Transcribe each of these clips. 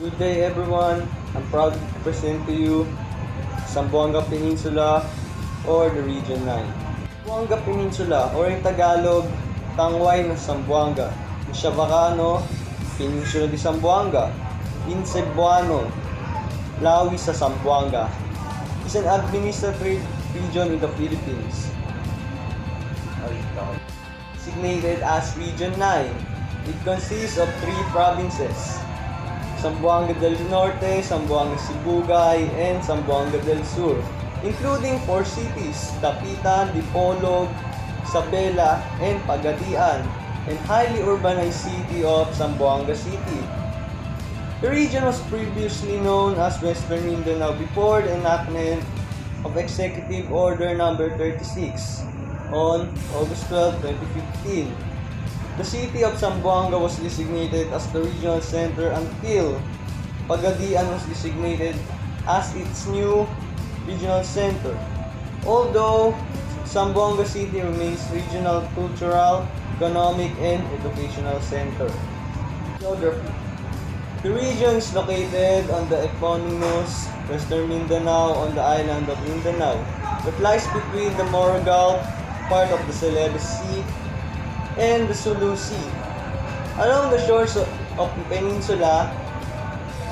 Good day everyone, I'm proud to present to you Zamboanga Peninsula or the Region 9. Zamboanga Peninsula or in Tagalog, Tangway ng Zamboanga, Siabacano, Peninsula de Zamboanga, Cebuano, Lawi sa Zamboanga, is an administrative region in the Philippines. Designated as Region 9, it consists of 3 provinces: Zamboanga del Norte, Zamboanga Sibugay, and Zamboanga del Sur, including 4 cities: Dapitan, Dipolog, Isabela, and Pagadian, and highly urbanized city of Zamboanga City. The region was previously known as Western Mindanao before the enactment of Executive Order No. 36 on August 12, 2015. The city of Zamboanga was designated as the regional center until Pagadian was designated as its new regional center. Although Zamboanga City remains regional cultural, economic, and educational center. Geography. The region is located on the eponymous Western Mindanao on the island of Mindanao, that lies between the Moragal, part of the Celebes Sea, and the Sulu Sea. Along the shores of the peninsula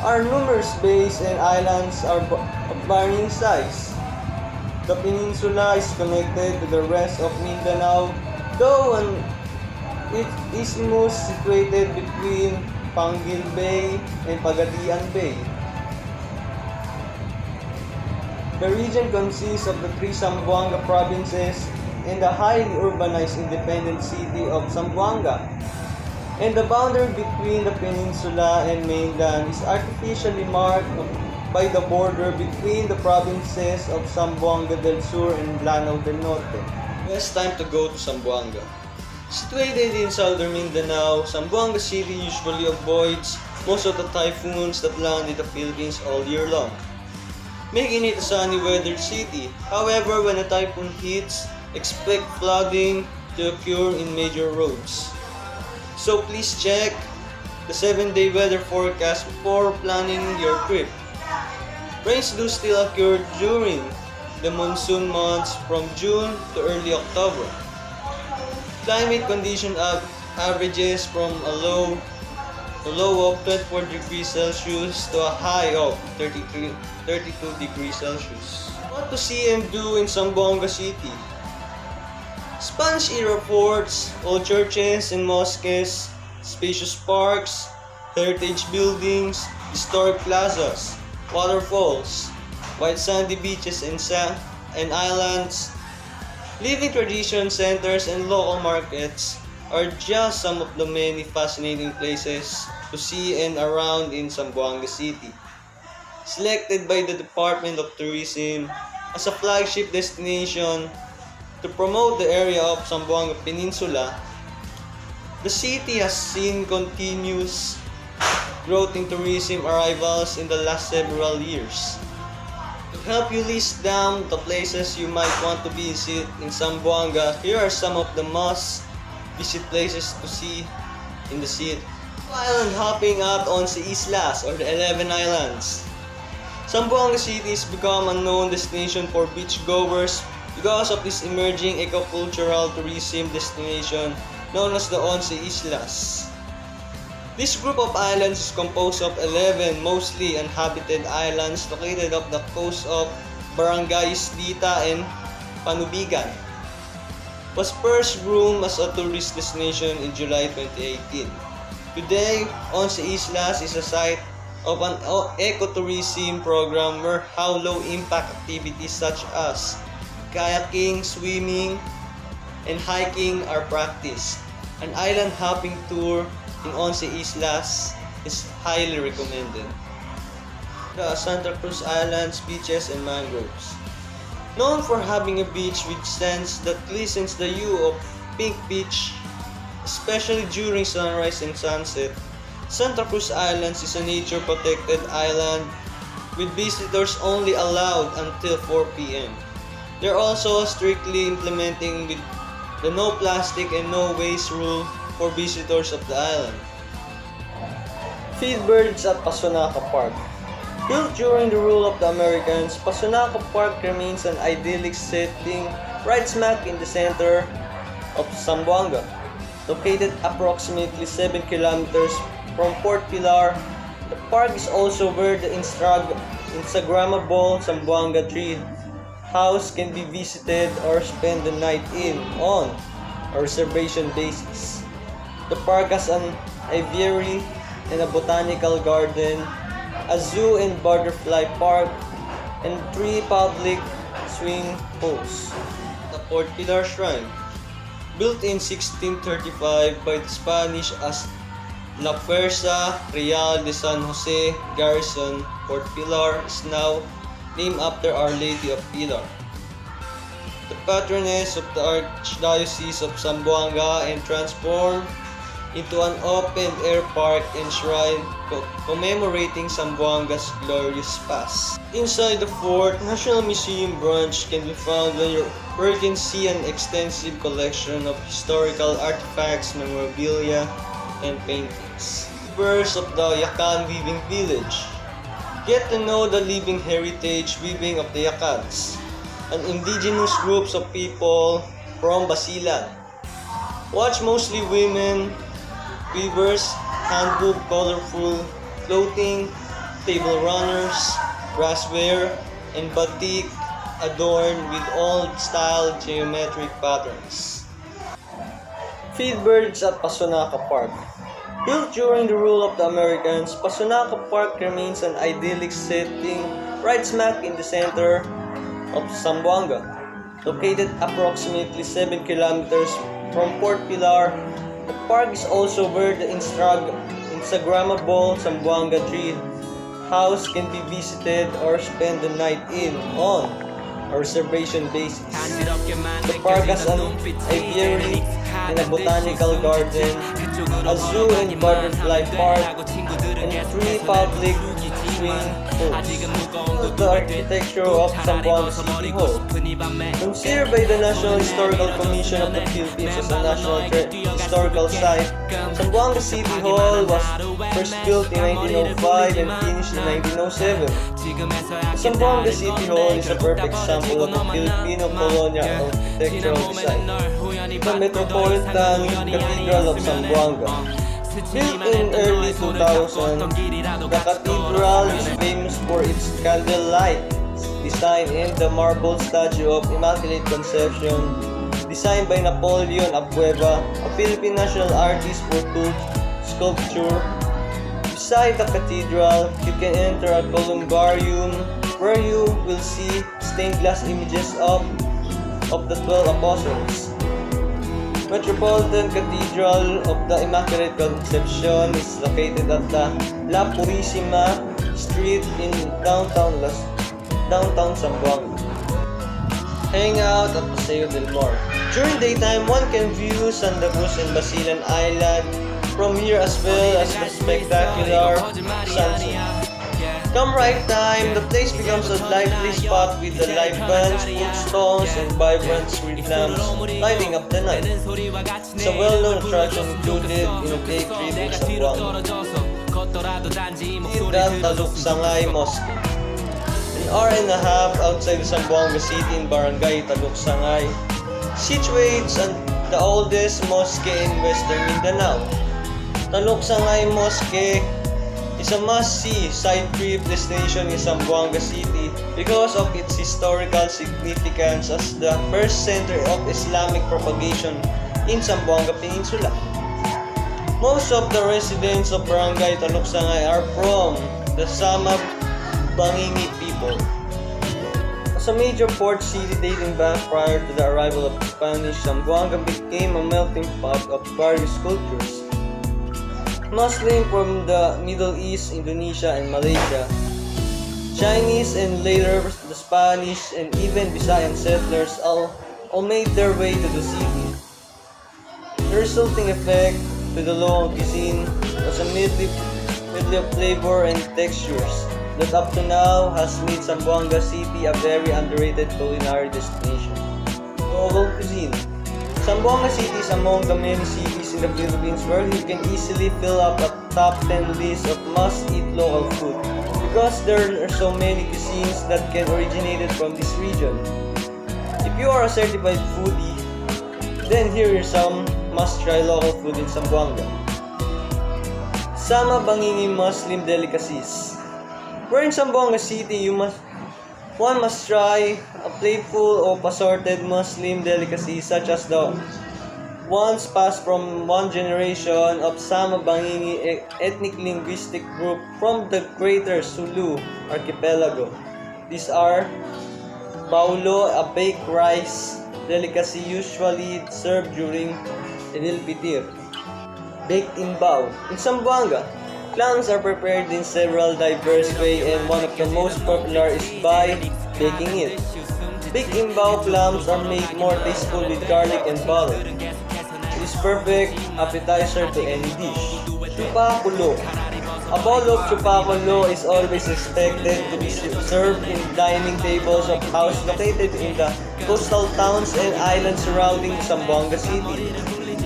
are numerous bays and islands of varying size. The peninsula is connected to the rest of Mindanao, though it is most situated between Panguil Bay and Pagadian Bay. The region consists of the 3 Zamboanga provinces and the highly urbanized independent city of Zamboanga. And the boundary between the peninsula and mainland is artificially marked by the border between the provinces of Zamboanga del Sur and Lanao del Norte. Best time to go to Zamboanga. Situated in southern Mindanao, Zamboanga City usually avoids most of the typhoons that land in the Philippines all year long, making it a sunny weathered city. However, when a typhoon hits, expect flooding to occur in major roads. So please check the 7-day weather forecast before planning your trip. Rains do still occur during the monsoon months from June to early October. Climate condition averages from a low of 24 degrees Celsius to a high of 32 degrees Celsius. What to see and do in Zamboanga City? Spanish-era forts, old churches and mosques, spacious parks, heritage buildings, historic plazas, waterfalls, white sandy beaches and islands, living tradition centers and local markets are just some of the many fascinating places to see and around in Zamboanga City. Selected by the Department of Tourism as a flagship destination to promote the area of Zamboanga Peninsula, the city has seen continuous growth in tourism arrivals in the last several years. To help you list down the places you might want to visit in Zamboanga, here are some of the must-visit places to see in the city. Island hopping at Once Islas or the 11 Islands. Zamboanga City has become a known destination for beachgoers because of this emerging eco-cultural tourism destination known as the Once Islas. This group of islands is composed of 11 mostly uninhabited islands located off the coast of Barangays Dita and Panubigan. Was first groomed as a tourist destination in July 2018. Today, Once Islas is a site of an ecotourism program where how low-impact activities such as kayaking, swimming, and hiking are practiced. An island hopping tour in Once Islas is highly recommended. The Santa Cruz Islands, beaches, and mangroves. Known for having a beach with sands that glistens the hue of pink beach, especially during sunrise and sunset, Santa Cruz Islands is a nature-protected island with visitors only allowed until 4 p.m. They're also strictly implementing with the no plastic and no waste rule for visitors of the island. Feed birds at Pasonaca Park. Built during the rule of the Americans, Pasonaca Park remains an idyllic setting right smack in the center of Zamboanga. Located approximately 7 kilometers from Port Pilar, the park is also where the Instagrammable Zamboanga tree house can be visited or spend the night in on a reservation basis. The park has an aviary and a botanical garden, a zoo and butterfly park, and 3 public swimming pools. The Port Pilar Shrine, built in 1635 by the Spanish as La Fuerza Real de San Jose Garrison, Port Pilar is now named after Our Lady of Pilar, the patroness of the Archdiocese of Zamboanga, and transformed into an open-air park and shrine commemorating Zamboanga's glorious past. Inside the Fort National Museum branch can be found where you can see an extensive collection of historical artifacts, memorabilia, and paintings. Members of the Yakan Weaving Village. Get to know the living heritage weaving of the Yakans, an indigenous groups of people from Basilan. Watch mostly women weavers handwoven colorful clothing, table runners, brassware, and batik adorned with old-style geometric patterns. Feed birds at Pasonaca Park. Built during the rule of the Americans, Pasonaca Park remains an idyllic setting right smack in the center of Zamboanga. Located approximately 7 kilometers from Port Pilar, the park is also where the Instagrammable Zamboanga tree house can be visited or spend the night in on a reservation basis. The park has an aviary and a botanical garden, a zoo and butterfly park, and 3 public swimming pools. The architecture of Zamboanga City Hall. Considered by the National Historical Commission of the Philippines as a National Historical Site, Zamboanga City Hall was first built in 1905 and finished in 1907. The Zamboanga City Hall is a perfect example of a Filipino colonial architectural design. The Metropolitan Cathedral of Zamboanga. Built in early 2000, the cathedral is famous for its candlelight design and the marble statue of Immaculate Conception, designed by Napoleon Abueva, a Philippine national artist for sculpture. Beside the cathedral, you can enter a columbarium where you will see stained glass images of the 12 apostles. Metropolitan Cathedral of the Immaculate Conception is located at the La Purísima Street in downtown Zamboanga. Hang out at Paseo del Mar. During daytime, one can view Santa Cruz and Basilan Island from here, as well as the spectacular sunset. Come right time, the place becomes a lively spot with the live bands, food stalls, and vibrant street lamps lighting up the night. It's a well-known attraction included in a day trip in Zamboanga. Taluksangay Mosque. An hour and a half outside Zamboanga City in Barangay Taluksangay, situates the oldest mosque in Western Mindanao. Taluksangay Mosque is a must-see side trip destination in Zamboanga City because of its historical significance as the first center of Islamic propagation in Zamboanga Peninsula. Most of the residents of Barangay Taluksangay are from the Sama Bangingi people. As a major port city dating back prior to the arrival of the Spanish, Zamboanga became a melting pot of various cultures. Muslim from the Middle East, Indonesia, and Malaysia, Chinese, and later the Spanish and even Visayan settlers all made their way to the city. The resulting effect to the local cuisine was a medley of flavor and textures that up to now has made Zamboanga City a very underrated culinary destination. Local cuisine. Zamboanga City is among the many cities in the Philippines where you can easily fill up a top 10 list of must-eat local food because there are so many cuisines that can originate from this region. If you are a certified foodie, then here are some must-try local food in Zamboanga. Bangingi Muslim delicacies. Where in Zamboanga City, one must try a plateful of assorted Muslim delicacies such as the ones passed from one generation of Bangingi ethnic linguistic group from the Greater Sulu archipelago. These are baulo, a baked rice delicacy usually served during Idil Fitr. Baked imbao. In Zamboanga, clams are prepared in several diverse ways and one of the most popular is by baking it. Baked imbao clams are made more tasteful with garlic and butter. It is perfect appetizer to any dish. Chupakulo. A bowl of chupakulo is always expected to be served in dining tables of houses located in the coastal towns and islands surrounding Zamboanga City.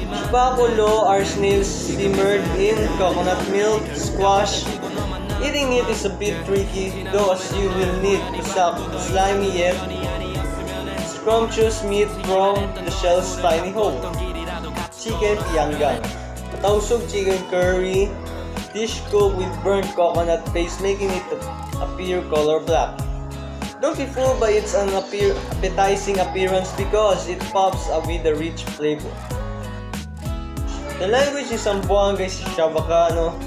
Chupakulo are snails simmered in coconut milk, squash. Eating it is a bit tricky though as you will need to suck the slimy yet scrumptious meat from the shell's tiny hole. Chicken pianggang. A tausog chicken curry dish cooked with burnt coconut paste making it appear color black. Don't be fooled by its appetizing appearance because it pops up with a rich flavor. The language in Zamboanga is Chavacano,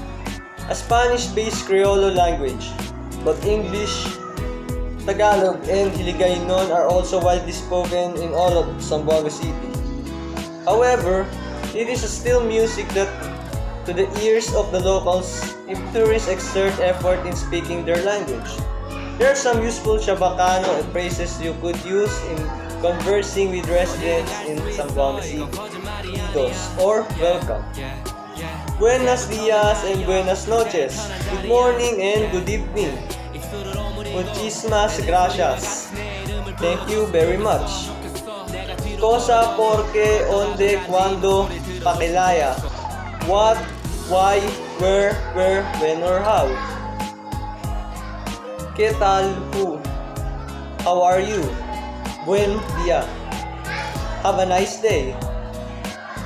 a Spanish-based Criollo language, but English, Tagalog, and Hiligaynon are also widely spoken in all of Zamboanga City. However, it is still music that to the ears of the locals if tourists exert effort in speaking their language. There are some useful Chavacano phrases you could use in conversing with residents in Zamboanga City. Or welcome. Buenos dias and buenas noches. Good morning and good evening. Muchísimas gracias. Thank you very much. Cosa, porque, onde, cuando, pakilaya. What, why, where, when, or how. ¿Qué tal, who? How are you? Buen dia. Have a nice day.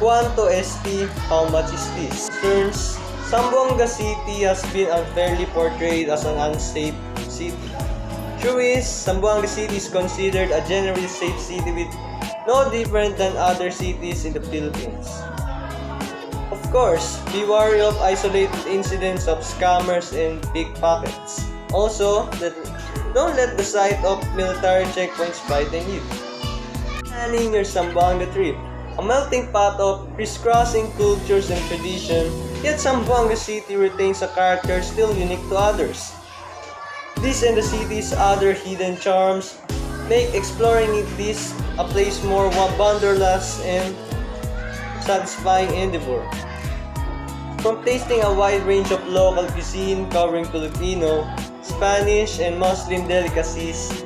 Cuánto esti? How much is this? Turns, Zamboanga City has been unfairly portrayed as an unsafe city. True is, Zamboanga City is considered a generally safe city with no different than other cities in the Philippines. Of course, be wary of isolated incidents of scammers and pickpockets. Also, don't let the sight of military checkpoints frighten you. Planning your Zamboanga trip. A melting pot of crisscrossing cultures and tradition, yet Zamboanga City retains a character still unique to others. This and the city's other hidden charms make exploring this a place more wonderlust and satisfying endeavor. From tasting a wide range of local cuisine covering Filipino, Spanish, and Muslim delicacies,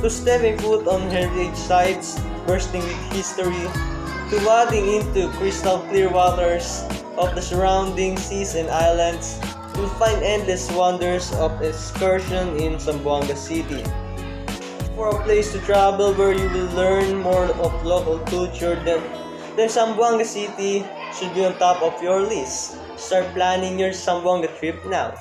to stepping foot on heritage sites bursting with history, to wading into crystal clear waters of the surrounding seas and islands, you'll find endless wonders of excursion in Zamboanga City. For a place to travel where you will learn more of local culture, then Zamboanga City should be on top of your list. Start planning your Zamboanga trip now.